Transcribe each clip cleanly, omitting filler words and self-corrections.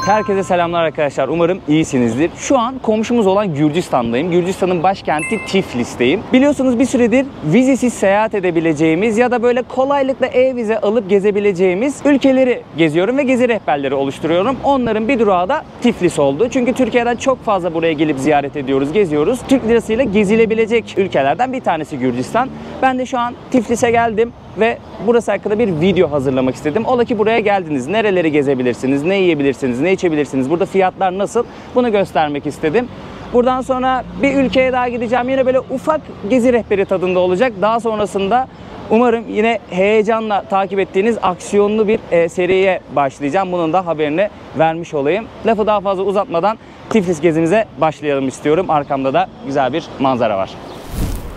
Herkese selamlar arkadaşlar. Umarım iyisinizdir. Şu an komşumuz olan Gürcistan'dayım. Gürcistan'ın başkenti Tiflis'teyim. Biliyorsunuz bir süredir vizesiz seyahat edebileceğimiz ya da böyle kolaylıkla e-vize alıp gezebileceğimiz ülkeleri geziyorum ve gezi rehberleri oluşturuyorum. Onların bir durağı da Tiflis oldu. Çünkü Türkiye'den çok fazla buraya gelip ziyaret ediyoruz, geziyoruz. Türk lirasıyla gezilebilecek ülkelerden bir tanesi Gürcistan. Ben de şu an Tiflis'e geldim ve burası hakkında bir video hazırlamak istedim. Ola ki buraya geldiniz. Nereleri gezebilirsiniz, ne yiyebilirsiniz, ne içebilirsiniz, burada fiyatlar nasıl, bunu göstermek istedim. Buradan sonra bir ülkeye daha gideceğim. Yine böyle ufak gezi rehberi tadında olacak. Daha sonrasında umarım yine heyecanla takip ettiğiniz aksiyonlu bir seriye başlayacağım. Bunun da haberini vermiş olayım. Lafı daha fazla uzatmadan Tiflis gezimize başlayalım istiyorum. Arkamda da güzel bir manzara var.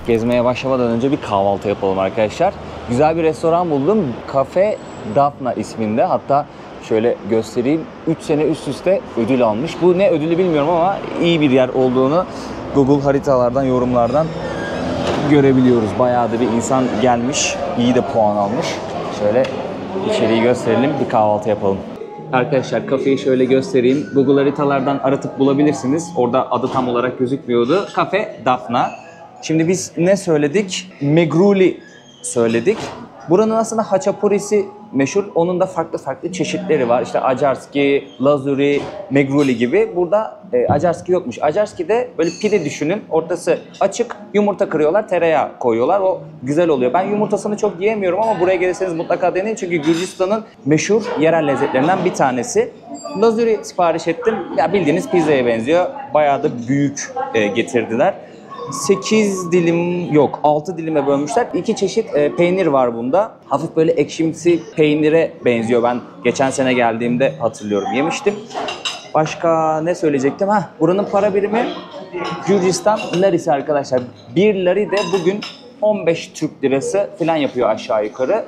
Gezmeye başlamadan önce bir kahvaltı yapalım arkadaşlar. Güzel bir restoran buldum. Cafe Dafna isminde. Hatta şöyle göstereyim. 3 sene üst üste ödül almış. Bu ne ödülü bilmiyorum ama iyi bir yer olduğunu Google haritalardan, yorumlardan görebiliyoruz. Bayağı da bir insan gelmiş. İyi de puan almış. Şöyle içeriği gösterelim. Bir kahvaltı yapalım. Arkadaşlar kafeyi şöyle göstereyim. Google haritalardan aratıp bulabilirsiniz. Orada adı tam olarak gözükmüyordu. Cafe Dafna. Şimdi biz ne söyledik? Megruli söyledik. Buranın aslında haçapurisi meşhur. Onun da farklı çeşitleri var. İşte acarski, lazuri, megruli gibi. Burada acarski yokmuş. Acarski de böyle pide düşünün. Ortası açık. Yumurta kırıyorlar. Tereyağı koyuyorlar. O güzel oluyor. Ben yumurtasını çok yiyemiyorum ama buraya gelirseniz mutlaka deneyin. Çünkü Gürcistan'ın meşhur yerel lezzetlerinden bir tanesi. Lazuri sipariş ettim. Ya bildiğiniz pizzaya benziyor. Bayağı da büyük getirdiler. 8 dilim yok 6 dilime bölmüşler. 2 çeşit peynir var bunda. Hafif böyle ekşimsi peynire benziyor. Ben geçen sene geldiğimde hatırlıyorum yemiştim. Başka ne söyleyecektim? Buranın para birimi Gürcistan larisi arkadaşlar. 1 lari de bugün 15 Türk lirası falan yapıyor aşağı yukarı.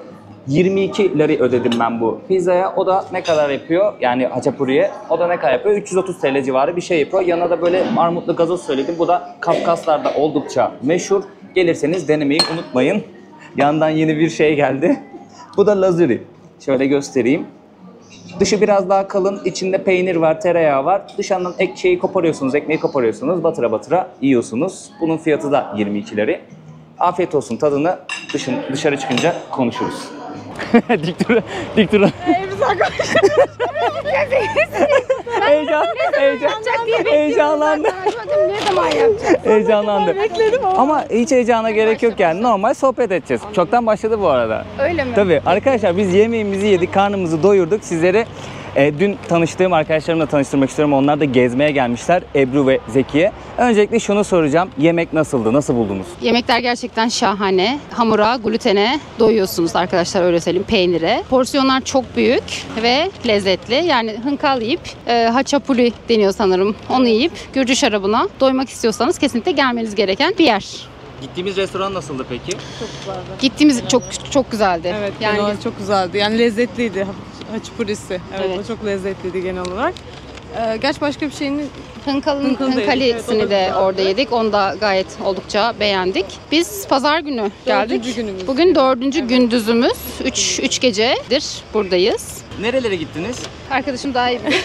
22 lari ödedim ben bu pizzaya. O da ne kadar yapıyor? Yani haçapuriye. O da ne kadar yapıyor? 330 TL civarı bir şey yapıyor. Yanına da böyle armutlu gazoz söyledim. Bu da Kafkaslar'da oldukça meşhur. Gelirseniz denemeyi unutmayın. Yandan yeni bir şey geldi. Bu da lazuri. Şöyle göstereyim. Dışı biraz daha kalın. İçinde peynir var, tereyağı var. Dışarıdan ekmeği koparıyorsunuz. Batıra batıra yiyorsunuz. Bunun fiyatı da 22 lari. Afiyet olsun, tadını dışarı çıkınca konuşuruz. dik dur. Heyecanlandı. Ne zaman yapacağız? Heyecanlandı. Ama hiç heyecana gerek yok yani. Normal sohbet edeceğiz. Çoktan başladı bu arada. Öyle mi? Tabii. Arkadaşlar biz yemeğimizi yedik, karnımızı doyurduk. Sizleri dün tanıştığım arkadaşlarımla tanıştırmak istiyorum. Onlar da gezmeye gelmişler. Ebru ve Zekiye. Öncelikle şunu soracağım. Yemek nasıldı? Nasıl buldunuz? Yemekler gerçekten şahane. Hamura, glutene doyuyorsunuz arkadaşlar, öyle söyleyeyim, peynire. Porsiyonlar çok büyük ve lezzetli. Yani hınkal yiyip haçapuri deniyor sanırım. Onu yiyip Gürcü şarabına doymak istiyorsanız kesinlikle gelmeniz gereken bir yer. Gittiğimiz restoran nasıldı peki? Çok güzeldi. Gittiğimiz çok güzeldi. Evet, yani genel olarak çok güzeldi. Yani lezzetliydi. Haçapurisi. Evet, Evet. o çok lezzetliydi genel olarak. Gerçi başka bir şeyin Hınkalisini Evet, de orada yedik. Onu da gayet oldukça beğendik. Biz pazar günü geldik. Dördüncü günümüz. Bugün 4. gündüzümüz. 3 gecedir buradayız. Nerelere gittiniz? Arkadaşım daha iyi bilir.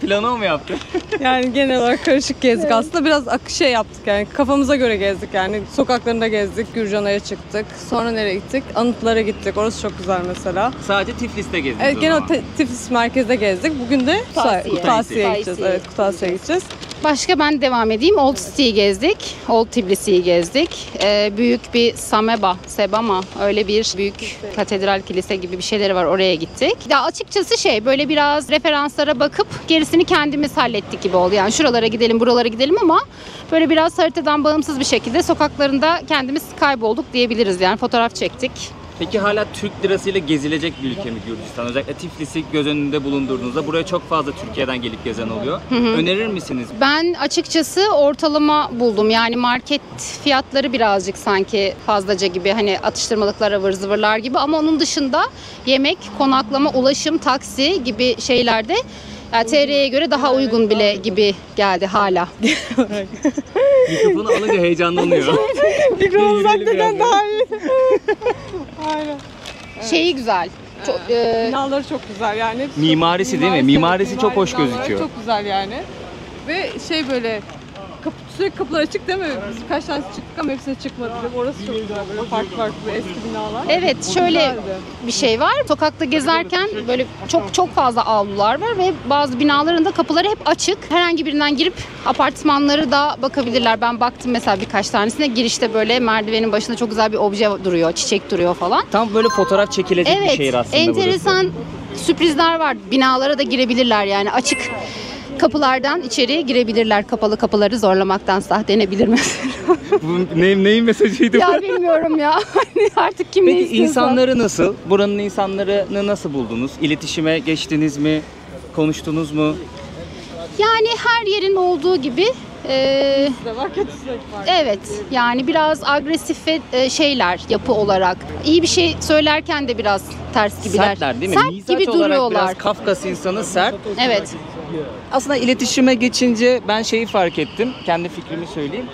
Planı mı yaptı? Yani genel olarak karışık gezdik. Aslında biraz şey yaptık yani kafamıza göre gezdik yani. Sokaklarında gezdik, Gürcana'ya çıktık. Sonra nereye gittik? Anıtlara gittik. Orası çok güzel mesela. Sadece Tiflis'te gezdiniz Evet, o genel zaman. Tiflis merkezde gezdik. Bugün de Kutasya'ya gideceğiz. Evet, Kutasya'ya gideceğiz. Başka ben devam edeyim. Old City'yi gezdik. Old Tbilisi'yi gezdik. Büyük bir Sebama öyle bir büyük katedral kilise gibi bir şeyleri var. Oraya gittik. Ya açıkçası böyle biraz referanslara bakıp gerisini kendimiz hallettik gibi oldu. Yani şuralara gidelim, buralara gidelim ama böyle biraz haritadan bağımsız bir şekilde sokaklarında kendimiz kaybolduk diyebiliriz. Yani fotoğraf çektik. Peki hala Türk lirasıyla gezilecek bir ülke mi Gürcistan? Özellikle Tiflis'i göz önünde bulundurduğunuzda buraya çok fazla Türkiye'den gelip gezen oluyor. Önerir misiniz? Ben açıkçası ortalama buldum. Yani market fiyatları birazcık sanki fazlaca gibi, hani atıştırmalıklar, ıvır zıvırlar gibi, ama onun dışında yemek, konaklama, ulaşım, taksi gibi şeylerde yani TR'ye göre daha uygun bile gibi geldi hala. Mikrofonu alınca heyecanlanıyor. Mikrofon uzaktan daha iyi. Aynen. Şeyi güzel. Binaları çok güzel yani. Hepsi Mimarisi değil mi? evet, Mimarisi çok hoş binaları gözüküyor. Çok güzel yani. Ve şey böyle sürekli kapılar açık değil mi? Biz birkaç tanesi çıktık ama hepsine çıkmadık. Orası çok güzel. Böyle farklı farklı eski binalar. Evet, O şöyle güzeldi. bir şey var. Sokakta gezerken böyle çok fazla avlular var ve bazı binaların da kapıları hep açık. Herhangi birinden girip apartmanları da bakabilirler. Ben baktım mesela birkaç tanesine. Girişte böyle merdivenin başında çok güzel bir obje duruyor, çiçek duruyor falan. Tam böyle fotoğraf çekilecek bir Evet, şehir aslında enteresan sürprizler var. Binalara da girebilirler yani. Açık kapılardan içeriye girebilirler. Kapalı kapıları zorlamaktansa denebilir mesela. burası. Bu neyin mesajıydı? Ya bilmiyorum ya. Artık kim ne Peki istiyorsa. insanları nasıl? Buranın insanlarını nasıl buldunuz? İletişime geçtiniz mi? Konuştunuz mu? Yani her yerin olduğu gibi de var, kötüsü de var. evet yani biraz agresif ve şeyler yapı olarak. İyi bir şey söylerken de biraz ters gibiler. Sertler değil mi? Sert Mizaç gibi olarak duruyorlar. biraz Kafkas insanı sert. Evet. Aslında iletişime geçince ben şeyi fark ettim. Kendi fikrimi söyleyeyim.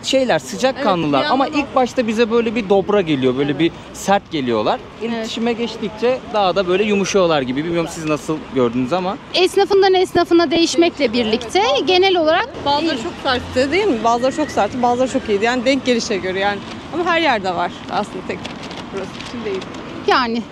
Şeyler sıcakkanlılar Evet, ama bir yandan ilk başta bize böyle bir dobra geliyor. Böyle bir sert geliyorlar. İletişime geçtikçe daha da böyle yumuşuyorlar gibi. Bilmiyorum siz nasıl gördünüz ama. Esnafından esnafına değişmekle birlikte genel olarak Bazıları çok sertti değil mi? Bazıları çok sertti, bazıları çok iyiydi. Yani denk gelişe göre yani. Ama her yerde var aslında, tek burası için değil. yani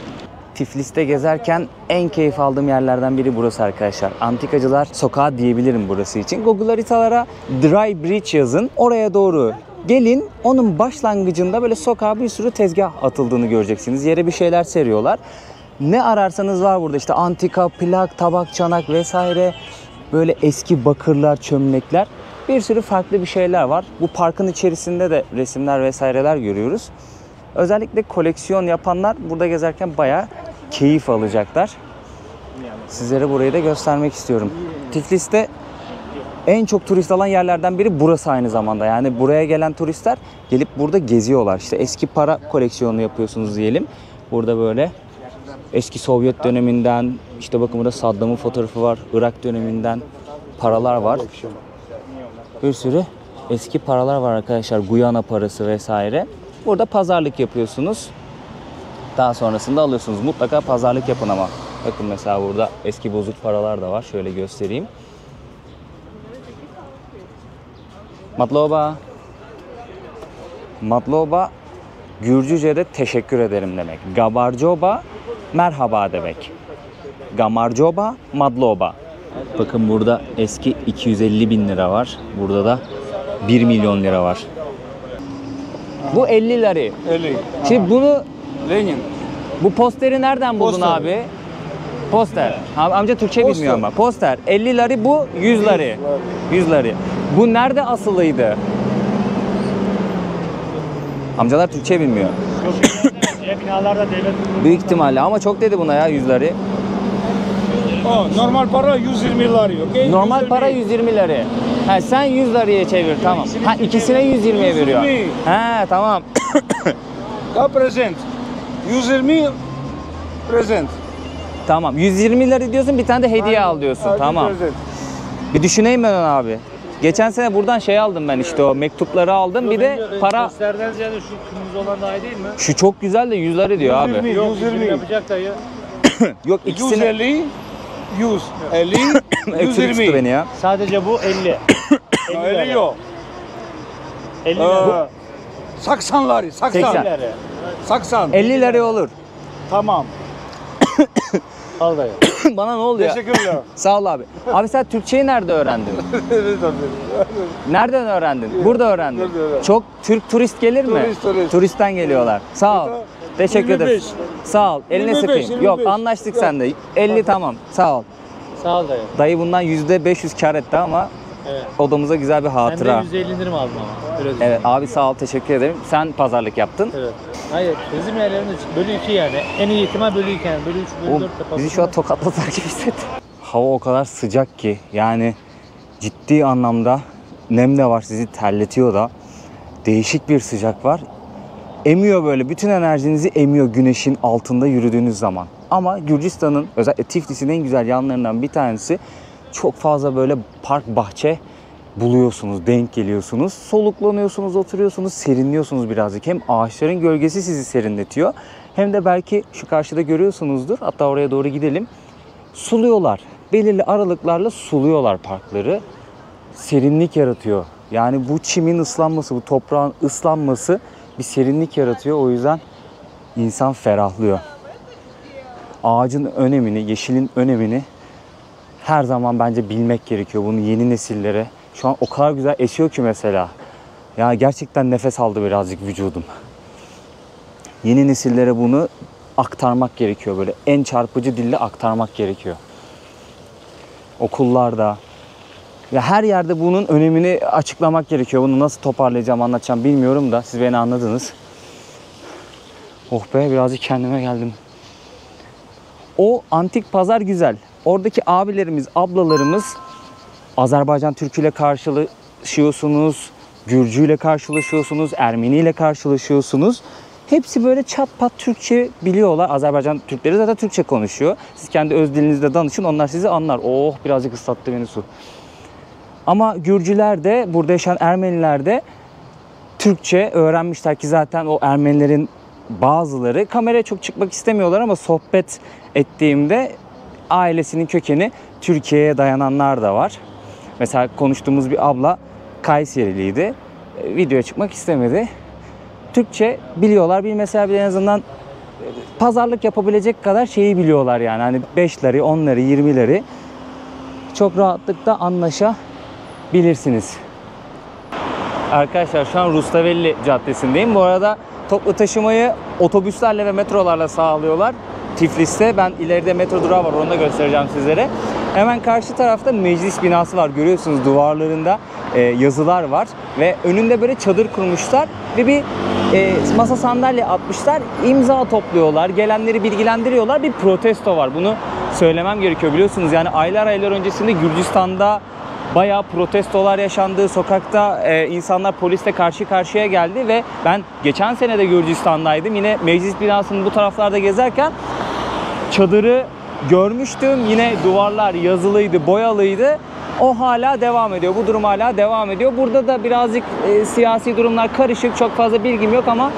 Tiflis'te gezerken en keyif aldığım yerlerden biri burası arkadaşlar. Antikacılar Sokağı diyebilirim burası için. Google haritalara Dry Bridge yazın. Oraya doğru gelin. Onun başlangıcında böyle sokağa bir sürü tezgah atıldığını göreceksiniz. Yere bir şeyler seriyorlar. Ne ararsanız var burada, işte antika, plak, tabak, çanak vesaire. Böyle eski bakırlar, çömlekler. Bir sürü farklı bir şeyler var. Bu parkın içerisinde de resimler vesaireler görüyoruz. Özellikle koleksiyon yapanlar burada gezerken bayağı keyif alacaklar. Sizlere burayı da göstermek istiyorum. Tiflis'te en çok turist alan yerlerden biri burası aynı zamanda. Yani buraya gelen turistler gelip burada geziyorlar. İşte eski para koleksiyonu yapıyorsunuz diyelim. Burada böyle eski Sovyet döneminden, işte bakın burada Saddam'ın fotoğrafı var. Irak döneminden paralar var. Bir sürü eski paralar var arkadaşlar. Guyana parası vesaire. Burada pazarlık yapıyorsunuz. Daha sonrasında alıyorsunuz. Mutlaka pazarlık yapın ama. Bakın mesela burada eski bozuk paralar da var. Şöyle göstereyim. Matloba. Matloba Gürcüce'de teşekkür ederim demek. Gabarcoba merhaba demek. Gamarcoba madloba. Bakın burada eski 250 bin lira var. Burada da 1 milyon lira var. Bu 50 lira. 50. Şimdi bunu, Lenin. bu posteri nereden buldun Poster. abi? Poster. Amca Türkçe Poster. bilmiyor ama. Poster. 50 lira, bu 100 lira. 100 lira. Bu nerede asılıydı? Amcalar Türkçe bilmiyor. Binalarda devlet. Büyük ihtimalle ama çok dedi buna ya 100 lira. Normal para 120 lira. Okay? Normal 120. para 120 lira. Ha sen 100 liraya çevir, tamam. Ha ikisine 120'ye veriyor. 120. Ha tamam. Da present. 120 present. Tamam. 120 lira diyorsun, bir tane de hediye al diyorsun. Hadi Tamam. present. Bir düşüneyim ben onu abi. Geçen sene buradan şey aldım ben, işte o mektupları aldım. Bir de para. Posterden ziyade şu kırmızı olan daha iyi değil mi? Şu çok güzel de 100 lira diyor abi. 120. Yok 120. yapacak dayı. Yok ikisini 150. 100. 50. öksürük tuttu 120. beni ya. Sadece bu 50. 50 yok. 50 lira. 80 lira. 80. 80. 50 lira. 80. 50 lira olur. Tamam. Al dayı. Bana ne oluyor? Teşekkürler. Sağ ol abi. Abi sen Türkçeyi nerede öğrendin? Nereden öğrendin? Burada öğrendin. Burada öğrendim. Çok Türk turist gelir mi? Turist. Turistten geliyorlar. Sağ ol. Teşekkür ederim. 25. Sağ ol. Eline 25, sıkayım. 25. Yok anlaştık sende. 50 tamam. Sağ ol. Sağ ol dayı. Dayı bundan %500 kar etti ama Evet. odamıza güzel bir Sen hatıra. de 150 indirim aldın ama. Öyle düşün. Evet abi sağ ol, teşekkür ederim. Sen pazarlık yaptın. Evet. Hayır. Bizim yerlerinde bölü 2 yani. En iyi ihtimal bölü 2 yani. Bölü 3, bölü Oğlum, 4 yapalım. bizi şu an tokatladılar gibi hissettim. Hava o kadar sıcak ki yani ciddi anlamda nem de var, sizi terletiyor da. Değişik bir sıcak var. Emiyor böyle, bütün enerjinizi emiyor güneşin altında yürüdüğünüz zaman. Ama Gürcistan'ın, özellikle Tiflis'in en güzel yanlarından bir tanesi, çok fazla böyle park, bahçe buluyorsunuz, denk geliyorsunuz. Soluklanıyorsunuz, oturuyorsunuz, serinliyorsunuz birazcık. Hem ağaçların gölgesi sizi serinletiyor, hem de belki şu karşıda görüyorsunuzdur. Hatta oraya doğru gidelim. Suluyorlar. Belirli aralıklarla suluyorlar parkları. Serinlik yaratıyor. Yani bu çimin ıslanması, bu toprağın ıslanması bir serinlik yaratıyor. O yüzden insan ferahlıyor. Ağacın önemini, yeşilin önemini her zaman bence bilmek gerekiyor. Bunu yeni nesillere. Şu an o kadar güzel esiyor ki mesela. Ya gerçekten nefes aldı birazcık vücudum. Yeni nesillere bunu aktarmak gerekiyor. Böyle en çarpıcı dille aktarmak gerekiyor. Okullarda ve her yerde bunun önemini açıklamak gerekiyor. Bunu nasıl toparlayacağım, anlatacağım bilmiyorum da siz beni anladınız. Oh be, birazcık kendime geldim. O antik pazar güzel. Oradaki abilerimiz, ablalarımız, Azerbaycan Türküyle karşılaşıyorsunuz, Gürcü ile karşılaşıyorsunuz, Ermeni ile karşılaşıyorsunuz. Hepsi böyle çat pat Türkçe biliyorlar. Azerbaycan Türkleri zaten Türkçe konuşuyor. Siz kendi öz dilinizde danışın, onlar sizi anlar. Oh, birazcık ıslattı beni su. Ama Gürcüler de, burada yaşayan Ermeniler de Türkçe öğrenmişler ki zaten o Ermenilerin bazıları kameraya çok çıkmak istemiyorlar ama sohbet ettiğimde ailesinin kökeni Türkiye'ye dayananlar da var. Mesela konuştuğumuz bir abla Kayseriliydi. Videoya çıkmak istemedi. Türkçe biliyorlar. Bilmeseler bile en azından pazarlık yapabilecek kadar şeyi biliyorlar yani. Hani 5'leri, 10'ları, 20'leri çok rahatlıkla anlaşabilirsiniz. Arkadaşlar şu an Rustavelli Caddesi'ndeyim. Bu arada toplu taşımayı otobüslerle ve metrolarla sağlıyorlar. Tiflis'te. Ben ileride metro durağı var. Onu da göstereceğim sizlere. Hemen karşı tarafta meclis binası var. Görüyorsunuz duvarlarında yazılar var. Ve önünde böyle çadır kurmuşlar. Ve bir masa sandalye atmışlar. İmza topluyorlar. Gelenleri bilgilendiriyorlar. Bir protesto var. Bunu söylemem gerekiyor biliyorsunuz. Yani aylar öncesinde Gürcistan'da bayağı protestolar yaşandı. Sokakta insanlar polisle karşı karşıya geldi ve ben geçen sene de Gürcistan'daydım. Yine meclis binasının bu taraflarda gezerken çadırı görmüştüm. Yine duvarlar yazılıydı, boyalıydı. O hala devam ediyor. Bu durum hala devam ediyor. Burada da birazcık siyasi durumlar karışık. Çok fazla bilgim yok ama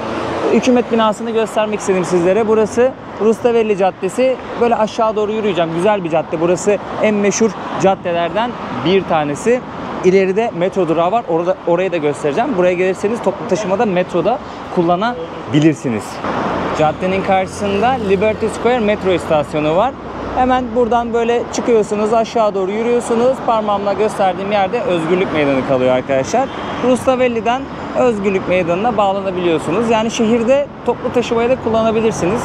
hükümet binasını göstermek istedim sizlere. Burası Rustavelli Caddesi. Böyle aşağı doğru yürüyeceğim. Güzel bir cadde. Burası en meşhur caddelerden bir tanesi. İleride metro durağı var. Orayı da göstereceğim. Buraya gelirseniz toplu taşımada metroda kullanabilirsiniz. Caddenin karşısında Liberty Square metro istasyonu var. Hemen buradan böyle çıkıyorsunuz, aşağı doğru yürüyorsunuz. Parmağımla gösterdiğim yerde Özgürlük Meydanı kalıyor arkadaşlar. Rustavelli'den Özgürlük Meydanı'na bağlanabiliyorsunuz. Yani şehirde toplu taşımayı da kullanabilirsiniz.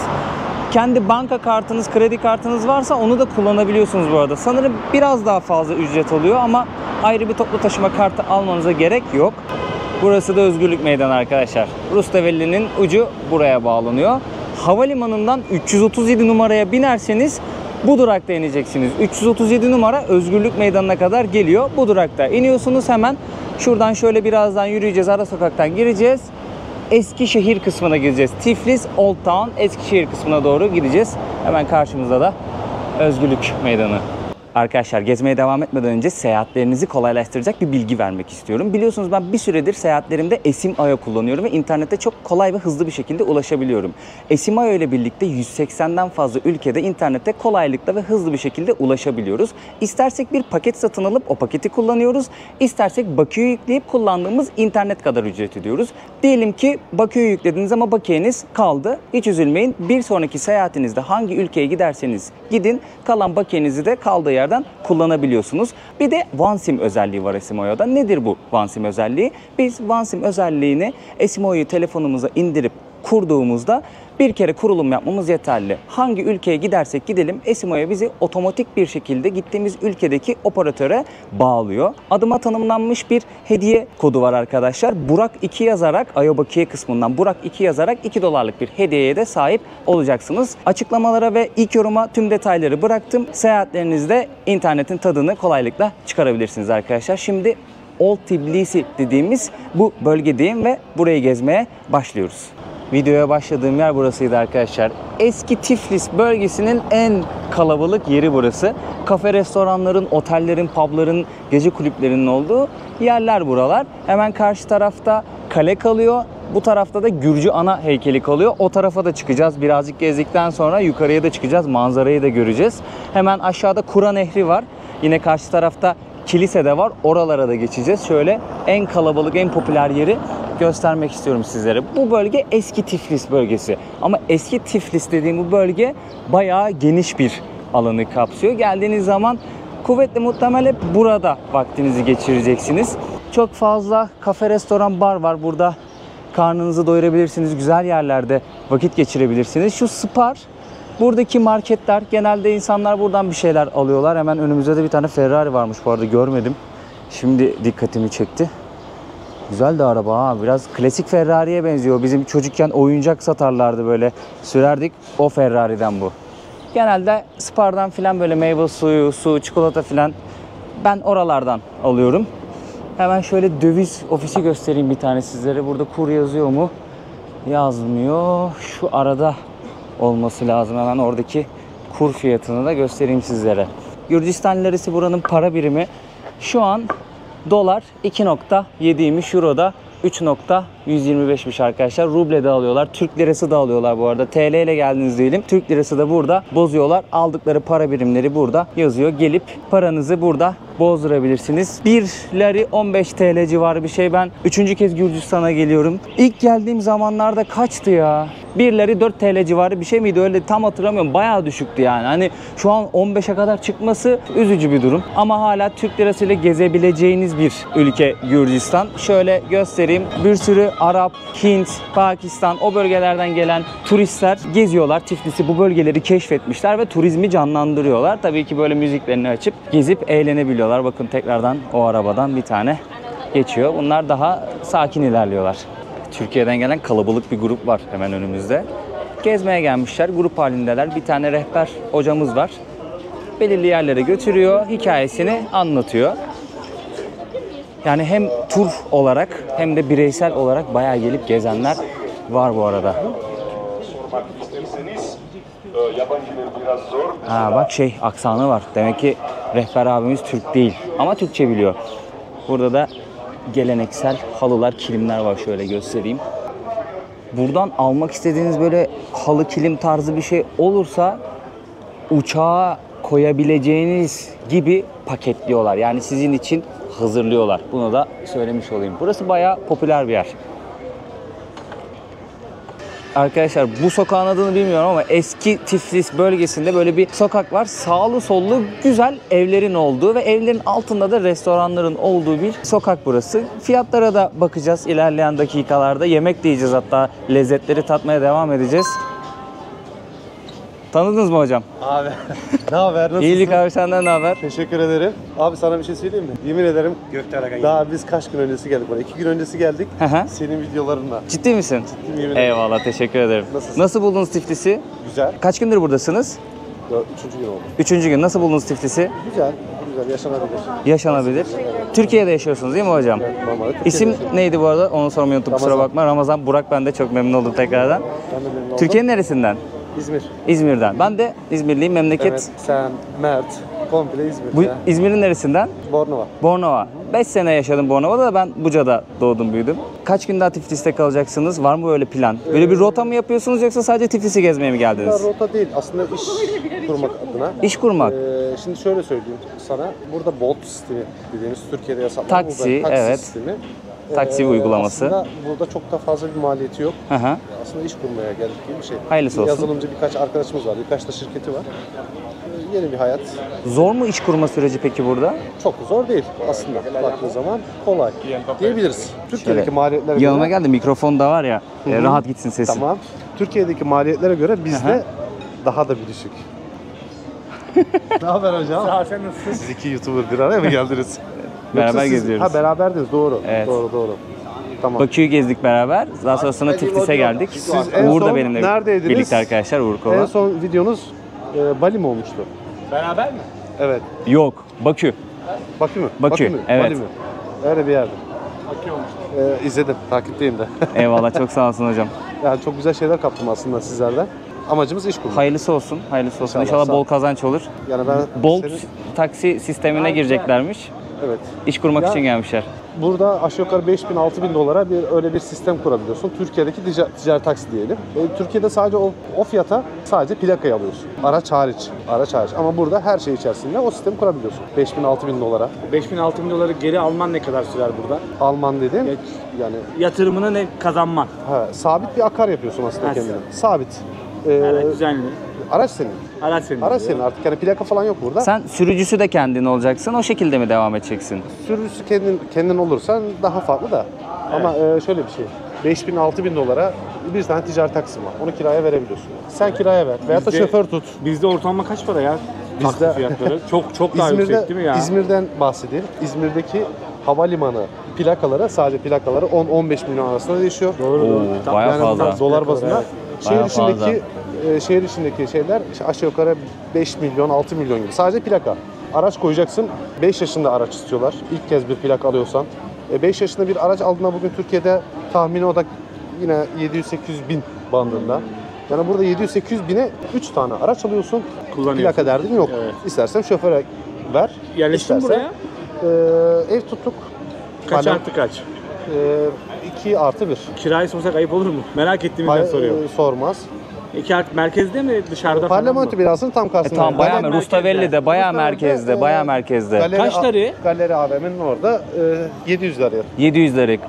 Kendi banka kartınız, kredi kartınız varsa onu da kullanabiliyorsunuz bu arada. Sanırım biraz daha fazla ücret oluyor ama ayrı bir toplu taşıma kartı almanıza gerek yok. Burası da Özgürlük Meydanı arkadaşlar. Rustavelli'nin ucu buraya bağlanıyor. Havalimanından 337 numaraya binerseniz bu durakta ineceksiniz. 337 numara Özgürlük Meydanı'na kadar geliyor. Bu durakta iniyorsunuz hemen. Şuradan şöyle birazdan yürüyeceğiz. Ara sokaktan gireceğiz. Eskişehir kısmına gideceğiz. Tiflis, Old Town, Eskişehir kısmına doğru gideceğiz. Hemen karşımızda da Özgürlük Meydanı. Arkadaşlar gezmeye devam etmeden önce seyahatlerinizi kolaylaştıracak bir bilgi vermek istiyorum. Biliyorsunuz ben bir süredir seyahatlerimde Esim.io kullanıyorum ve internette çok kolay ve hızlı bir şekilde ulaşabiliyorum. Esim.io ile birlikte 180'den fazla ülkede internette kolaylıkla ve hızlı bir şekilde ulaşabiliyoruz. İstersek bir paket satın alıp o paketi kullanıyoruz. İstersek bakiye yükleyip kullandığımız internet kadar ücret ödüyoruz. Diyelim ki bakiye yüklediniz ama bakiyeniz kaldı. Hiç üzülmeyin. Bir sonraki seyahatinizde hangi ülkeye giderseniz gidin, kalan bakiyenizi de kaldığı yerden kullanabiliyorsunuz. Bir de OneSIM özelliği var Esim.io'da. Nedir bu OneSIM özelliği? Biz OneSIM özelliğini Esim.io'yu telefonumuza indirip kurduğumuzda bir kere kurulum yapmamız yeterli. Hangi ülkeye gidersek gidelim Esim.io bizi otomatik bir şekilde gittiğimiz ülkedeki operatöre bağlıyor. Adıma tanımlanmış bir hediye kodu var arkadaşlar. Burak 2 yazarak IO Bakiye kısmından Burak 2 yazarak $2'lık bir hediyeye de sahip olacaksınız. Açıklamalara ve ilk yoruma tüm detayları bıraktım. Seyahatlerinizde internetin tadını kolaylıkla çıkarabilirsiniz arkadaşlar. Şimdi Old Tbilisi dediğimiz bu bölgedeyim ve burayı gezmeye başlıyoruz. Videoya başladığım yer burasıydı arkadaşlar. Eski Tiflis bölgesinin en kalabalık yeri burası. Kafe, restoranların, otellerin, pubların, gece kulüplerinin olduğu yerler buralar. Hemen karşı tarafta kale kalıyor. Bu tarafta da Gürcü ana heykeli kalıyor. O tarafa da çıkacağız. Birazcık gezdikten sonra yukarıya da çıkacağız. Manzarayı da göreceğiz. Hemen aşağıda Kura Nehri var. Yine karşı tarafta kilise de var. Oralara da geçeceğiz. Şöyle en kalabalık, en popüler yeri göstermek istiyorum sizlere. Bu bölge eski Tiflis bölgesi. Ama eski Tiflis dediğim bu bölge bayağı geniş bir alanı kapsıyor. Geldiğiniz zaman kuvvetli muhtemel hep burada vaktinizi geçireceksiniz. Çok fazla kafe, restoran, bar var. Burada karnınızı doyurabilirsiniz. Güzel yerlerde vakit geçirebilirsiniz. Şu Spar, buradaki marketler, genelde insanlar buradan bir şeyler alıyorlar. Hemen önümüzde de bir tane Ferrari varmış bu arada, görmedim. Şimdi dikkatimi çekti. Güzel de araba ha. Biraz klasik Ferrari'ye benziyor. Bizim çocukken oyuncak satarlardı böyle. Sürerdik. O Ferrari'den bu. Genelde Spar'dan filan böyle meyve suyu, su, çikolata filan ben oralardan alıyorum. Hemen şöyle döviz ofisi göstereyim bir tane sizlere. Burada kur yazıyor mu? Yazmıyor. Şu arada olması lazım. Hemen oradaki kur fiyatını da göstereyim sizlere. Gürcistan lirası buranın para birimi. Şu an dolar 2.7'ymiş, euro da 3.125'miş arkadaşlar. Ruble de alıyorlar. Türk lirası da alıyorlar bu arada. TL ile geldiniz diyelim. Türk lirası da burada bozuyorlar. Aldıkları para birimleri burada yazıyor. Gelip paranızı burada bozdurabilirsiniz. 1 lari 15 TL civarı bir şey. Ben 3. kez Gürcistan'a geliyorum. İlk geldiğim zamanlarda kaçtı ya? 1 lari 4 TL civarı bir şey miydi? Öyle tam hatırlamıyorum. Bayağı düşüktü yani. Hani şu an 15'e kadar çıkması üzücü bir durum. Ama hala Türk lirasıyla gezebileceğiniz bir ülke Gürcistan. Şöyle göstereyim. Bir sürü Arap, Hint, Pakistan, o bölgelerden gelen turistler geziyorlar. Tiflis'i, bu bölgeleri keşfetmişler ve turizmi canlandırıyorlar. Tabii ki böyle müziklerini açıp gezip eğlenebiliyorlar. Bakın tekrardan o arabadan bir tane geçiyor. Bunlar daha sakin ilerliyorlar. Türkiye'den gelen kalabalık bir grup var hemen önümüzde. Gezmeye gelmişler, grup halindeler. Bir tane rehber hocamız var. Belirli yerlere götürüyor, hikayesini anlatıyor. Yani hem tur olarak hem de bireysel olarak bayağı gelip gezenler var bu arada. Bak aksanı var. Demek ki rehber abimiz Türk değil ama Türkçe biliyor. Burada da geleneksel halılar, kilimler var, şöyle göstereyim. Buradan almak istediğiniz böyle halı, kilim tarzı bir şey olursa uçağa koyabileceğiniz gibi paketliyorlar. Yani sizin için hazırlıyorlar. Bunu da söylemiş olayım. Burası bayağı popüler bir yer. Arkadaşlar bu sokağın adını bilmiyorum ama eski Tiflis bölgesinde böyle bir sokak var. Sağlı sollu güzel evlerin olduğu ve evlerin altında da restoranların olduğu bir sokak burası. Fiyatlara da bakacağız ilerleyen dakikalarda. Yemek de yiyeceğiz, hatta lezzetleri tatmaya devam edeceğiz. Tanıdınız mı hocam? Abi ne haber, nasılsın? İyilik abi, senden ne haber? Teşekkür ederim. Abi sana bir şey söyleyeyim mi? Yemin ederim daha biz kaç gün öncesi geldik buraya. 2 gün öncesi geldik. Senin videolarınla. Ciddi misin? Ciddiyim, yemin ederim. Eyvallah, teşekkür ederim. Nasılsın? Nasıl buldunuz Tiflis'i? Güzel. Kaç gündür buradasınız? 3. gün oldu. 3. gün. Nasıl buldunuz Tiflis'i? Güzel, yaşanabilir. Yaşanabilir. Türkiye'de yaşıyorsunuz değil mi hocam? Evet, normalde Türkiye'de İsim yaşıyorum. neydi bu arada? Onu sormayı unuttum, kusura Ramazan. bakma. Ramazan Burak, ben de çok memnun oldum tekrardan. Ben de memnun oldum. Türkiye'nin neresinden? İzmir. İzmir'den. Ben de İzmirliyim, memleket. Evet, sen, Mert, komple İzmir. Bu ya. İzmir'in neresinden? Bornova. Bornova. 5 sene yaşadım Bornova'da da, ben Buca'da doğdum büyüdüm. Kaç gün daha Tiflis'te kalacaksınız? Var mı böyle plan? Böyle bir rota mı yapıyorsunuz yoksa sadece Tiflis'i gezmeye mi geldiniz? Rota değil, aslında iş kurmak adına. İş kurmak. Şimdi şöyle söyleyeyim sana. Burada Bolt sistemi dediğimiz Türkiye'de yasaklanan Taksi, taksi evet. sistemi. Taksi uygulaması. Aslında burada çok da fazla bir maliyeti yok. Hı hı. Aslında iş kurmaya geldik gibi bir şey. Hayırlısı olsun. Yazılımcı birkaç arkadaşımız var, birkaç da şirketi var. Yeni bir hayat. Zor mu iş kurma süreci peki burada? Çok zor değil aslında. Baktığın zaman kolay diyebiliriz. Türkiye'deki maliyetlere Yanıma göre... geldi, mikrofon da var ya, rahat gitsin sesin. Tamam. Türkiye'deki maliyetlere göre bizde daha da bir düşük. Ne haber hocam? Sağ ol, sen nasılsın? Siz iki YouTuber bir araya mı geldiniz? Beraber Yoksa siz- geziyoruz. Ha beraberdiniz, doğru. Evet. Doğru. Tamam. Bakü'yü gezdik beraber. Daha sonrasında Tiflis'e geldik. Siz en Uğur da son benimle neredeydiniz? birlikte arkadaşlar, Uğur En Kova. son videonuz Bali mi olmuştu? Beraber mi? Evet. Yok, Bakü. Bakü mü? Bakü, mü? evet. Bali mi? Öyle bir yerde. İzledim, takipteyim de. Eyvallah, çok sağ olsun hocam. Yani çok güzel şeyler kaptım aslında sizlerden. amacımız iş kurmak. Hayırlısı olsun. Hayırlısı olsun. İnşallah, İnşallah sağ bol ol. kazanç olur. Yani ben Bolt senin- taksi sistemine gireceklermiş. evet. İş kurmak Ya- için gelmişler. Burada aşağı yukarı 5.000-6.000 dolara öyle bir sistem kurabiliyorsun. Türkiye'deki ticari taksi diyelim. Türkiye'de sadece o fiyata sadece plakayı alıyorsun. Araç hariç. Araç hariç. Ama burada her şey içerisinde o sistemi kurabiliyorsun. 5.000-6.000 dolara. 5.000-6.000 doları geri alman ne kadar sürer burada? Alman dedim. Evet. Yani Yatırımını ne kazanman? sabit bir akar yapıyorsun aslında Ha, kendine. Sabit. Evet, düzenli. Araç senin. Araç senin. Araç senin artık. Yani plaka falan yok burada. Sen sürücüsü de kendin olacaksın. O şekilde mi devam edeceksin? Sürücüsü kendin olursan daha farklı da. Ama şöyle bir şey. 5.000-6.000 dolara bir tane ticari taksim var. Onu kiraya verebiliyorsun. Sen kiraya ver. Veyahut da Bizde- şoför tut. Bizde ortalama kaç para ya? Bizde- Taksi fiyatları. Çok daha yüksek değil mi ya? İzmir'den bahsedeyim. İzmir'deki havalimanı plakaları, sadece plakaları 10-15 milyon arasında değişiyor. Oo, bayağı Yani fazla. dolar bazında. Bayağı Şehir içindeki şeyler işte aşağı yukarı 5 milyon, 6 milyon gibi. Sadece plaka. Araç koyacaksın. 5 yaşında araç istiyorlar. İlk kez bir plaka alıyorsan. 5 yaşında bir araç aldığında bugün Türkiye'de tahmini o da yine 700-800 bin bandında. Yani burada 700-800 bine 3 tane araç alıyorsun. Kullanıyorsun. Plaka derdin yok. Evet. İstersen şoföre ver. Yerleştin İstersen, buraya. ev tuttuk. Kaç Hala- artı kaç? 2+1. Kirayı sorsak ayıp olur mu? Merak ettiğimizden soruyorum. Sormaz. 2 artı merkezde mi dışarıda falan Parlamento mı? binasının tam karşısında. Tamam bayağı Galeri- Rustavelli'de, bayağı merkezde, bayağı merkezde. Kaçları? Galeri AVM'nin orada 700 liraya. 700 liralık.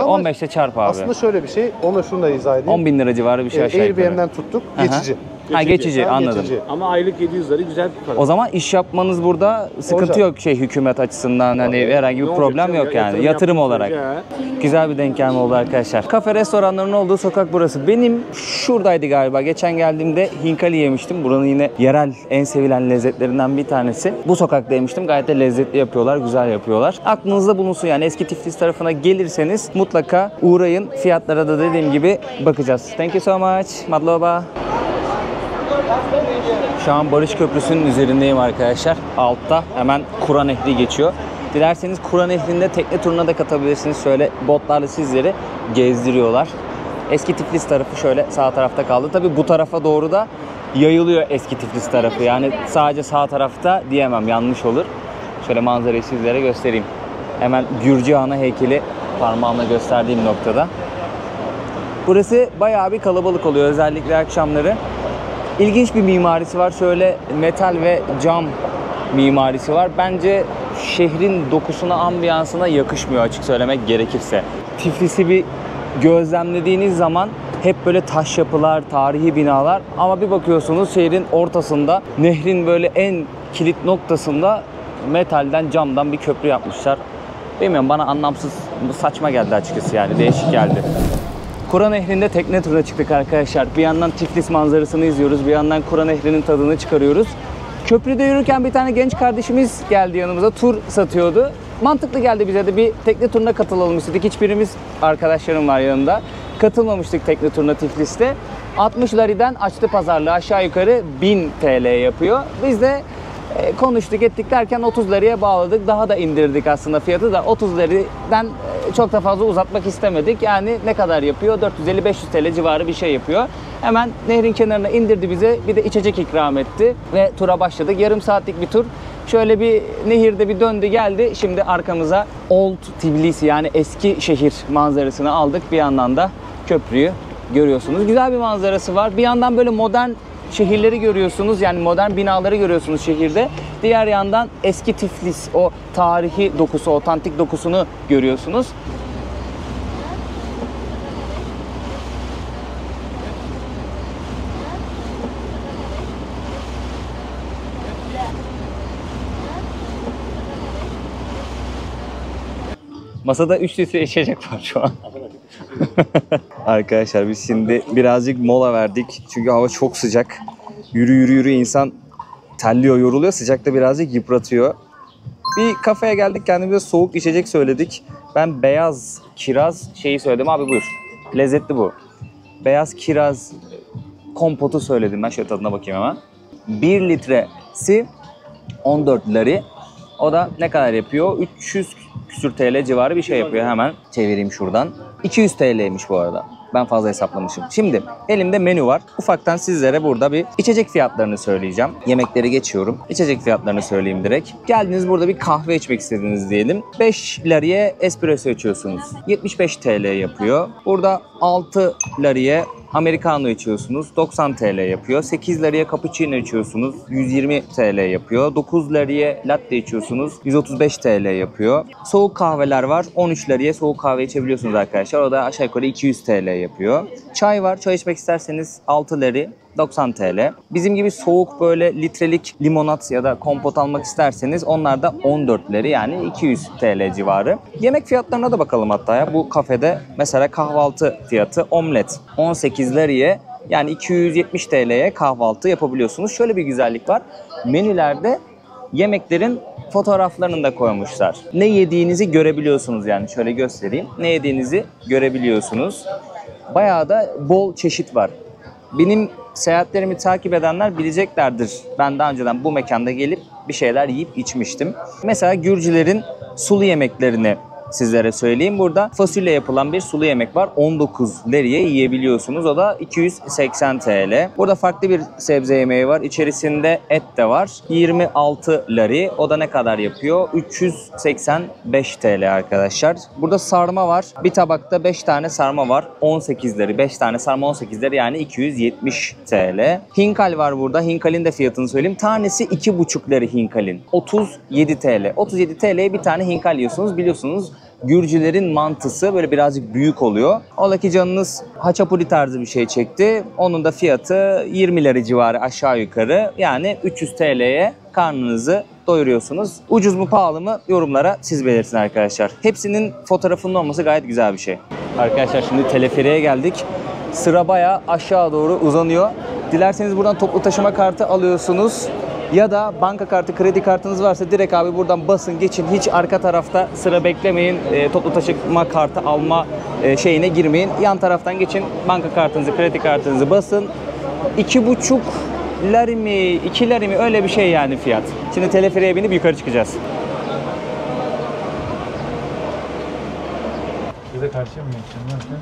Ama 15'te çarp abi. Aslında şöyle bir şey, onu şunu da izah edeyim. 10 bin lira civarı bir şey aşağı yukarı. Airbnb'den tuttuk, Aha. geçici. Ha geçici Ha, anladım. geçici. Ama aylık 700 lira güzel bir para. O zaman iş yapmanız burada sıkıntı Olacak. yok hükümet açısından hani herhangi bir Ne problem olacak yok canım? yani yatırım yaptığın olarak. sürece ha. Güzel bir denk gelme oldu arkadaşlar. Kafe restoranların olduğu sokak burası. Benim şuradaydı galiba. Geçen geldiğimde hinkali yemiştim. Buranın yine yerel en sevilen lezzetlerinden bir tanesi. Bu sokakta yemiştim. Gayet de lezzetli yapıyorlar, güzel yapıyorlar. Aklınızda bulunsun yani eski Tiflis tarafına gelirseniz mutlaka uğrayın. Fiyatlara da dediğim gibi bakacağız. Thank you so much. Madloba. Şu an Barış Köprüsü'nün üzerindeyim arkadaşlar. Altta hemen Kura Nehri geçiyor. Dilerseniz Kura Nehri'nde tekne turuna da katabilirsiniz. Şöyle botlarla sizleri gezdiriyorlar. Eski Tiflis tarafı şöyle sağ tarafta kaldı. Tabii bu tarafa doğru da yayılıyor eski Tiflis tarafı. Yani sadece sağ tarafta diyemem, yanlış olur. Şöyle manzarayı sizlere göstereyim. Hemen Gürcü Ana heykeli parmağımla gösterdiğim noktada. Burası bayağı bir kalabalık oluyor özellikle akşamları. İlginç bir mimarisi var. Şöyle metal ve cam mimarisi var. Bence şehrin dokusuna, ambiyansına yakışmıyor açık söylemek gerekirse. Tiflis'i bir gözlemlediğiniz zaman hep böyle taş yapılar, tarihi binalar ama bir bakıyorsunuz şehrin ortasında, nehrin böyle en kilit noktasında metalden, camdan bir köprü yapmışlar. Bilmiyorum, bana anlamsız, saçma geldi açıkçası yani, değişik geldi. Kura Nehri'nde tekne turuna çıktık arkadaşlar. Bir yandan Tiflis manzarasını izliyoruz, bir yandan Kura Nehri'nin tadını çıkarıyoruz. Köprüde yürürken bir tane genç kardeşimiz geldi yanımıza, tur satıyordu. Mantıklı geldi bize de, bir tekne turuna katılalım istedik. Hiçbirimiz, arkadaşlarım var yanımda, katılmamıştık tekne turuna Tiflis'te. 60 lari'den açtı pazarlığı, aşağı yukarı 1000 TL yapıyor. Biz de konuştuk ettik derken 30 liraya bağladık. Daha da indirdik aslında fiyatı da, 30 liradan çok da fazla uzatmak istemedik. Yani ne kadar yapıyor? 450-500 TL civarı bir şey yapıyor. Hemen nehrin kenarına indirdi bize. Bir de içecek ikram etti ve tura başladık. Yarım saatlik bir tur. Şöyle bir nehirde bir döndü geldi. Şimdi arkamıza Old Tbilisi yani eski şehir manzarasını aldık. Bir yandan da köprüyü görüyorsunuz. Güzel bir manzarası var. Bir yandan böyle modern şehirleri görüyorsunuz. Yani modern binaları görüyorsunuz şehirde. Diğer yandan eski Tiflis, o tarihi dokusu, otantik dokusunu görüyorsunuz. Masada 3 litre içecek var şu an. Arkadaşlar biz şimdi birazcık mola verdik. Çünkü hava çok sıcak. Yürü insan terliyor, yoruluyor. Sıcakta birazcık yıpratıyor. Bir kafeye geldik, kendimize soğuk içecek söyledik. Ben beyaz kiraz şeyi söyledim. Abi buyur. Lezzetli bu. Beyaz kiraz kompotu söyledim ben. Şöyle tadına bakayım hemen. 1 litresi 14 lari. O da ne kadar yapıyor? 300 küsür TL civarı bir şey yapıyor. Hemen çevireyim şuradan. 200 TL'ymiş bu arada. Ben fazla hesaplamışım. Şimdi elimde menü var. Ufaktan sizlere burada bir içecek fiyatlarını söyleyeceğim. Yemekleri geçiyorum. İçecek fiyatlarını söyleyeyim direkt. Geldiniz burada bir kahve içmek istediniz diyelim. 5 liraya espresso içiyorsunuz. 75 TL yapıyor. Burada 6 liraya Americano içiyorsunuz. 90 TL yapıyor. 8 liraya cappuccino içiyorsunuz. 120 TL yapıyor. 9 liraya latte içiyorsunuz. 135 TL yapıyor. Soğuk kahveler var. 13 liraya soğuk kahve içebiliyorsunuz arkadaşlar. O da aşağı yukarı 200 TL yapıyor. Çay var. Çay içmek isterseniz 6 lira 90 TL. Bizim gibi soğuk böyle litrelik limonat ya da kompot almak isterseniz onlar da 14 lira yani 200 TL civarı. Yemek fiyatlarına da bakalım hatta ya. Bu kafede mesela kahvaltı fiyatı omlet 18 liraya yani 270 TL'ye kahvaltı yapabiliyorsunuz. Şöyle bir güzellik var. Menülerde yemeklerin fotoğraflarını da koymuşlar. Ne yediğinizi görebiliyorsunuz yani. Şöyle göstereyim. Ne yediğinizi görebiliyorsunuz. Bayağı da bol çeşit var. Benim seyahatlerimi takip edenler bileceklerdir. Ben daha önceden bu mekanda gelip bir şeyler yiyip içmiştim. Mesela Gürcülerin sulu yemeklerini sizlere söyleyeyim. Burada fasulye yapılan bir sulu yemek var. 19 liraya yiyebiliyorsunuz. O da 280 TL. Burada farklı bir sebze yemeği var. İçerisinde et de var. 26 lira. O da ne kadar yapıyor? 385 TL arkadaşlar. Burada sarma var. Bir tabakta 5 tane sarma var. 18 lira. 5 tane sarma 18 lira yani 270 TL. Hinkal var burada. Hinkal'in de fiyatını söyleyeyim. Tanesi 2,5 lira hinkalin. 37 TL. 37 TL'ye bir tane hinkal yiyorsunuz. Biliyorsunuz Gürcülerin mantısı böyle birazcık büyük oluyor. Ola ki canınız haçapuri tarzı bir şey çekti. Onun da fiyatı 20 lira civarı aşağı yukarı. Yani 300 TL'ye karnınızı doyuruyorsunuz. Ucuz mu pahalı mı yorumlara siz belirtin arkadaşlar. Hepsinin fotoğrafının olması gayet güzel bir şey. Arkadaşlar şimdi teleferiğe geldik. Sıra bayağı aşağı doğru uzanıyor. Dilerseniz buradan toplu taşıma kartı alıyorsunuz. Ya da banka kartı, kredi kartınız varsa direkt abi buradan basın geçin. Hiç arka tarafta sıra beklemeyin. Toplu taşıma kartı alma şeyine girmeyin. Yan taraftan geçin. Banka kartınızı, kredi kartınızı basın. 2,5 lira mı, 2 lira mı öyle bir şey yani fiyat. Şimdi teleferiğe binip yukarı çıkacağız. Bize karşıya mı geçeceğim?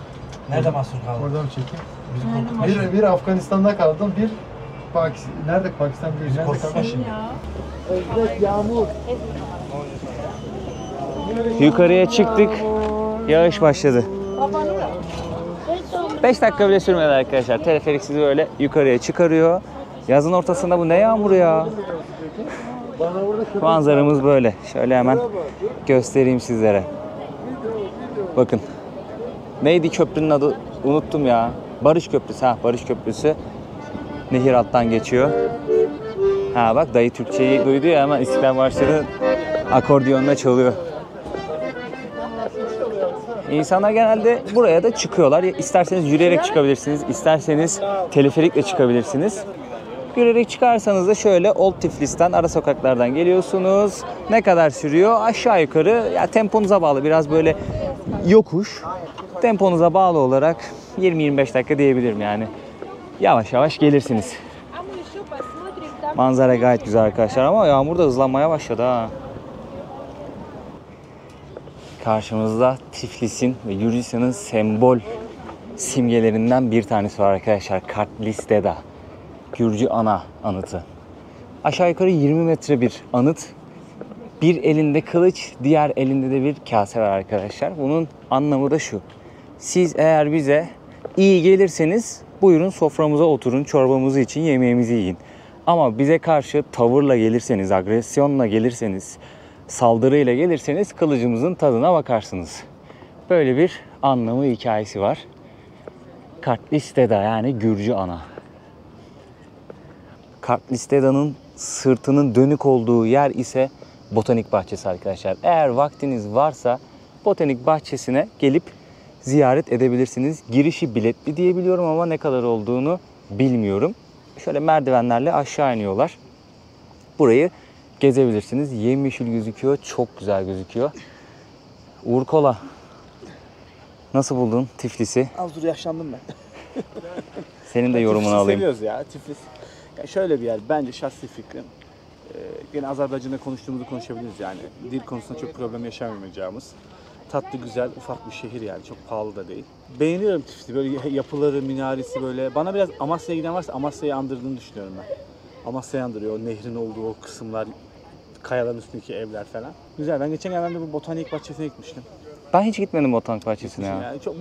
Nerede mahsur kaldın? Oradan çekeyim. Bir Afganistan'da kaldım, bir nerede Pakistan değil, nerede kalmışım? Yukarıya çıktık. Yağış başladı. 5 dakika bile sürmedi arkadaşlar. Teleferik sizi böyle yukarıya çıkarıyor. Yazın ortasında bu ne yağmuru ya? Manzaramız böyle. Şöyle hemen göstereyim sizlere. Bakın. Neydi köprünün adı? Unuttum ya. Barış Köprüsü. Barış Köprüsü. Nehir alttan geçiyor. Bak dayı Türkçeyi duydu ya hemen İstiklal Marşı'nı akordiyonla çalıyor. İnsanlar genelde buraya da çıkıyorlar. İsterseniz yürüyerek çıkabilirsiniz, isterseniz teleferikle çıkabilirsiniz. Yürüyerek çıkarsanız da şöyle Old Tiflis'ten, ara sokaklardan geliyorsunuz. Ne kadar sürüyor? Aşağı yukarı ya temponuza bağlı, biraz böyle yokuş. Temponuza bağlı olarak 20-25 dakika diyebilirim yani. Yavaş yavaş gelirsiniz. Manzara gayet güzel arkadaşlar ama yağmur da hızlanmaya başladı ha. Karşımızda Tiflis'in ve Gürcistan'ın sembol simgelerinden bir tanesi var arkadaşlar. Kartlisteda. Gürcü ana anıtı. Aşağı yukarı 20 metre bir anıt. Bir elinde kılıç, diğer elinde de bir kase var arkadaşlar. Bunun anlamı da şu. Siz eğer bize iyi gelirseniz buyurun soframıza oturun, çorbamızı için yemeğimizi yiyin. Ama bize karşı tavırla gelirseniz, agresyonla gelirseniz, saldırıyla gelirseniz kılıcımızın tadına bakarsınız. Böyle bir anlamı, hikayesi var. Kartlisteda yani Gürcü ana. Kartlisteda'nın sırtının dönük olduğu yer ise botanik bahçesi arkadaşlar. Eğer vaktiniz varsa botanik bahçesine gelip ziyaret edebilirsiniz. Girişi biletli diye biliyorum ama ne kadar olduğunu bilmiyorum. Şöyle merdivenlerle aşağı iniyorlar. Burayı gezebilirsiniz. Yemyeşil gözüküyor. Çok güzel gözüküyor. Uğur Kola. Nasıl buldun Tiflis'i? Az dur yaşlandım ben. Senin de yorumunu alayım. Seviyoruz ya Tiflis. Ya şöyle bir yer bence şahsi fikrim. Yine Azerbaycan'da konuştuğumuzu konuşabiliriz yani. Dil konusunda çok problem yaşamayacağımız. tatlı, güzel, ufak bir şehir yani. Çok pahalı da değil. Beğeniyorum Tiflis'i. Böyle yapıları, minaresi böyle. Bana biraz Amasya'ya giden varsa Amasya'yı andırdığını düşünüyorum ben. Amasya'yı andırıyor. O nehrin olduğu o kısımlar, kayaların üstündeki evler falan. Güzel. Ben geçen gün bu botanik bahçesine gitmiştim. Ben hiç gitmedim botanik bahçesine ya. Yani çok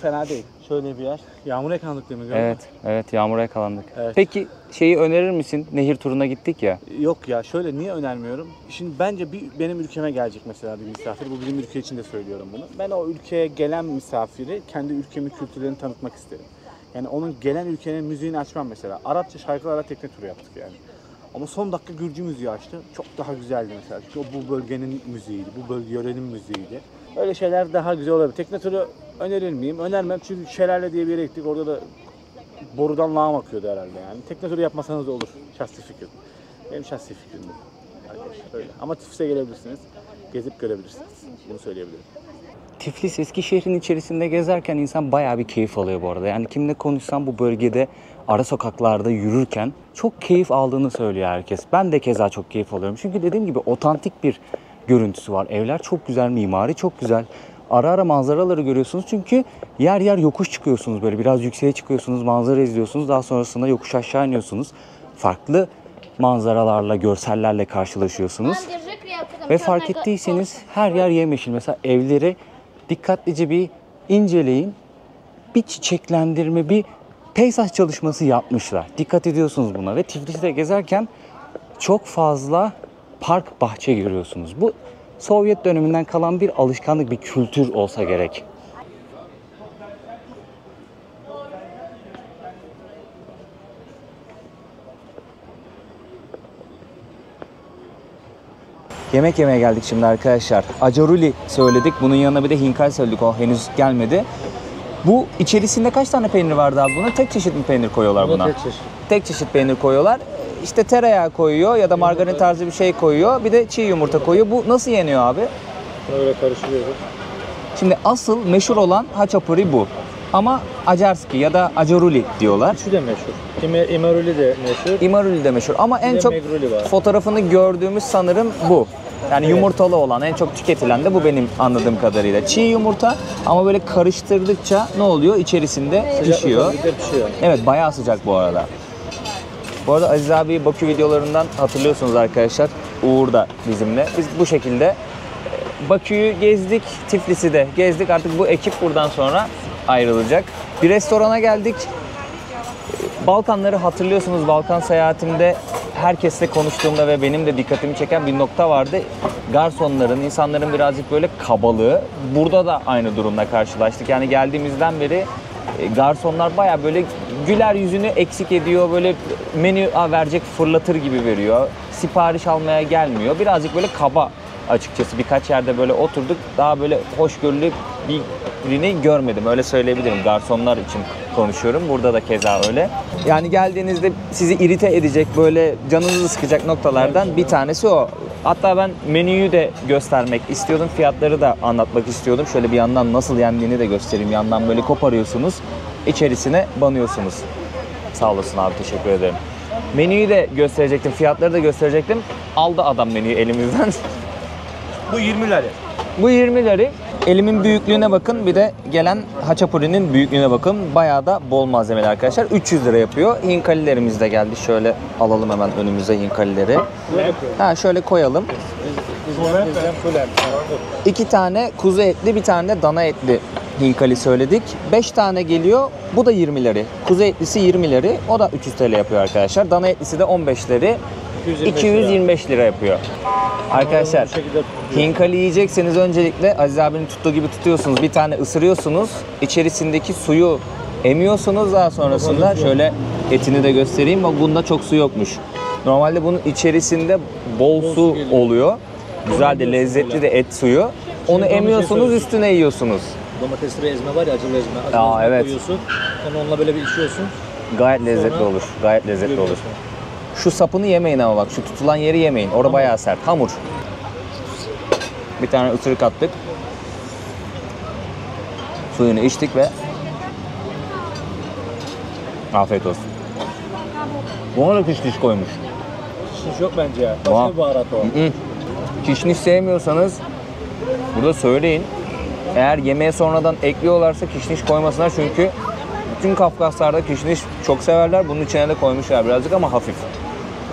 fena değil. Şöyle bir yer. Yağmur yakalandık değil mi? Gördün mü? Evet, evet yağmura yakalandık. Evet. Peki şeyi önerir misin? Nehir turuna gittik ya. Yok ya şöyle niye önermiyorum? Şimdi bence benim ülkeme gelecek mesela bir misafir. Bu bizim ülke için de söylüyorum bunu. Ben o ülkeye gelen misafiri kendi ülkemin kültürlerini tanıtmak isterim. Yani onun gelen ülkenin müziğini açmam mesela. Arapça şarkılarla tekne turu yaptık yani. Ama son dakika Gürcü müziği açtı. Çok daha güzeldi mesela. Çünkü o bu bölgenin müziğiydi. Bu yörenin müziğiydi. Öyle şeyler daha güzel olabilir. Tekne turu önerir miyim? Önermem çünkü Şelale diye bir yere gittik. Orada da borudan lağım akıyordu herhalde yani. Tekne turu yapmasanız da olur. Şahsi fikrim. Benim şahsi fikrim bu. Arkadaşlar öyle. Ama Tiflis'e gelebilirsiniz. Gezip görebilirsiniz. Bunu söyleyebilirim. Tiflis eski şehrin içerisinde gezerken insan bayağı bir keyif alıyor bu arada. Yani kimle konuşsam bu bölgede ara sokaklarda yürürken çok keyif aldığını söylüyor herkes. Ben de keza çok keyif alıyorum. Çünkü dediğim gibi otantik bir görüntüsü var. Evler çok güzel, mimari çok güzel. Ara ara manzaraları görüyorsunuz çünkü yer yer yokuş çıkıyorsunuz böyle biraz yükseğe çıkıyorsunuz, manzara izliyorsunuz. Daha sonrasında yokuş aşağı iniyorsunuz. Farklı manzaralarla, görsellerle karşılaşıyorsunuz. Ve fark ettiyseniz her yer yemyeşil. Mesela evleri dikkatlice bir inceleyin. Bir çiçeklendirme, bir peyzaj çalışması yapmışlar. Dikkat ediyorsunuz buna ve Tiflis'te gezerken çok fazla park, bahçe görüyorsunuz. Bu Sovyet döneminden kalan bir alışkanlık, bir kültür olsa gerek. Yemek yemeye geldik şimdi arkadaşlar. Acaruli söyledik. Bunun yanına bir de hinkal söyledik. O henüz gelmedi. Bu içerisinde kaç tane peynir vardı abi buna? Tek çeşit mi peynir koyuyorlar buna? Tek çeşit. Tek çeşit peynir koyuyorlar. İşte tereyağı koyuyor ya da margarin tarzı bir şey koyuyor. Bir de çiğ yumurta koyuyor. Bu nasıl yeniyor abi? Böyle karıştırıyoruz. Şimdi asıl meşhur olan haçapuri bu. Ama acarski ya da acaruli diyorlar. Üçü de meşhur. İmaruli de meşhur. İmaruli de meşhur ama en de çok megruli var. fotoğrafını gördüğümüz sanırım bu. Yani yumurtalı olan en çok tüketilen de bu benim anladığım kadarıyla. Çiğ yumurta ama böyle karıştırdıkça ne oluyor? İçerisinde pişiyor. Pişiyor. Evet bayağı sıcak bu arada. Bu arada Aziz abi Bakü videolarından hatırlıyorsunuz arkadaşlar. Uğur da bizimle. Biz bu şekilde Bakü'yü gezdik, Tiflis'i de gezdik. Artık bu ekip buradan sonra ayrılacak. Bir restorana geldik. Balkanları hatırlıyorsunuz. Balkan seyahatimde herkesle konuştuğumda ve benim de dikkatimi çeken bir nokta vardı. Garsonların, insanların birazcık böyle kabalığı. Burada da aynı durumla karşılaştık. Yani geldiğimizden beri garsonlar bayağı böyle güler yüzünü eksik ediyor. Böyle menü verecek fırlatır gibi veriyor. Sipariş almaya gelmiyor. Birazcık böyle kaba açıkçası. Birkaç yerde böyle oturduk. Daha böyle hoşgörülü birini görmedim. Öyle söyleyebilirim. Garsonlar için konuşuyorum. Burada da keza öyle. Yani geldiğinizde sizi irite edecek, böyle canınızı sıkacak noktalardan bir tanesi o. Hatta ben menüyü de göstermek istiyordum. Fiyatları da anlatmak istiyordum. Şöyle bir yandan nasıl yendiğini de göstereyim. Yandan böyle koparıyorsunuz. İçerisine banıyorsunuz. Sağ olasın abi. Teşekkür ederim. Menüyü de gösterecektim. Fiyatları da gösterecektim. Aldı adam menüyü elimizden. Bu 20 lira. Bu 20 lira. Elimin büyüklüğüne bakın. Bir de gelen haçapuri'nin büyüklüğüne bakın. Bayağı da bol malzemeli arkadaşlar. 300 lira yapıyor. Hinkalilerimiz de geldi. Şöyle alalım hemen önümüze hinkalileri. Ha şöyle koyalım. Bizden 2 tane kuzu etli, bir tane de dana etli hinkali söyledik. 5 tane geliyor. Bu da 20 lira. Kuzu etlisi 20 lira. O da 300 TL yapıyor arkadaşlar. Dana etlisi de 15 lira. 225 lira yapıyor. Arkadaşlar hinkali yiyecekseniz öncelikle Aziz abinin tuttuğu gibi tutuyorsunuz. Bir tane ısırıyorsunuz. İçerisindeki suyu emiyorsunuz. Daha sonrasında şöyle etini de göstereyim. Bunda çok su yokmuş. Normalde bunun içerisinde bol su oluyor. Güzel de lezzetli de et suyu. Onu emiyorsunuz, üstüne yiyorsunuz. Domatesli ezme var ya, acılı ezme. Acılı Aa, ezme evet. koyuyorsun. Sonra onunla böyle bir işiyorsun. Gayet lezzetli olur. Gayet lezzetli olur. Şu sapını yemeyin ama bak. Şu tutulan yeri yemeyin. Orada bayağı sert. Hamur. Bir tane ısırık attık. Suyunu içtik ve afiyet olsun. Buna da kişniş koymuş. Şiş yok bence ya. Başka bir baharat o. Kişniş sevmiyorsanız burada söyleyin. Eğer yemeğe sonradan ekliyorlarsa kişniş koymasınlar çünkü bütün Kafkaslar'da kişniş çok severler. Bunun içine de koymuşlar birazcık ama hafif.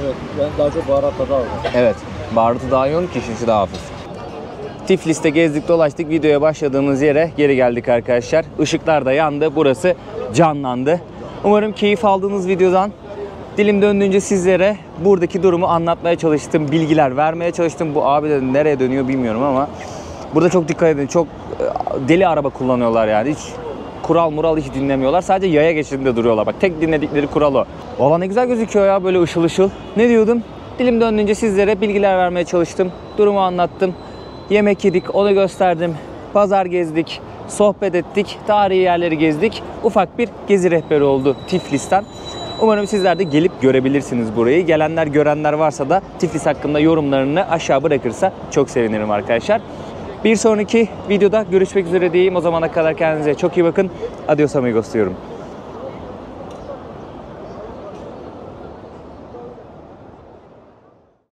Evet, ben daha çok baharat tadı aldım. Evet, baharatı daha yoğun, kişnişi daha hafif. Tiflis'te gezdik dolaştık, videoya başladığımız yere geri geldik arkadaşlar. Işıklar da yandı, burası canlandı. Umarım keyif aldığınız videodan. Dilim döndüğünce sizlere buradaki durumu anlatmaya çalıştım, bilgiler vermeye çalıştım. Bu abi de nereye dönüyor bilmiyorum ama burada çok dikkat edin. Çok deli araba kullanıyorlar yani. Hiç kural mural hiç dinlemiyorlar. Sadece yaya geçidinde duruyorlar. Bak tek dinledikleri kural o. Valla ne güzel gözüküyor ya böyle ışıl ışıl. Ne diyordum? Dilim döndüğünce sizlere bilgiler vermeye çalıştım. Durumu anlattım. Yemek yedik, onu gösterdim. Pazar gezdik, sohbet ettik, tarihi yerleri gezdik. Ufak bir gezi rehberi oldu Tiflis'ten. Umarım sizler de gelip görebilirsiniz burayı. Gelenler, görenler varsa da Tiflis hakkında yorumlarını aşağı bırakırsa çok sevinirim arkadaşlar. Bir sonraki videoda görüşmek üzere diyeyim. O zamana kadar kendinize çok iyi bakın. Adios amigos diyorum.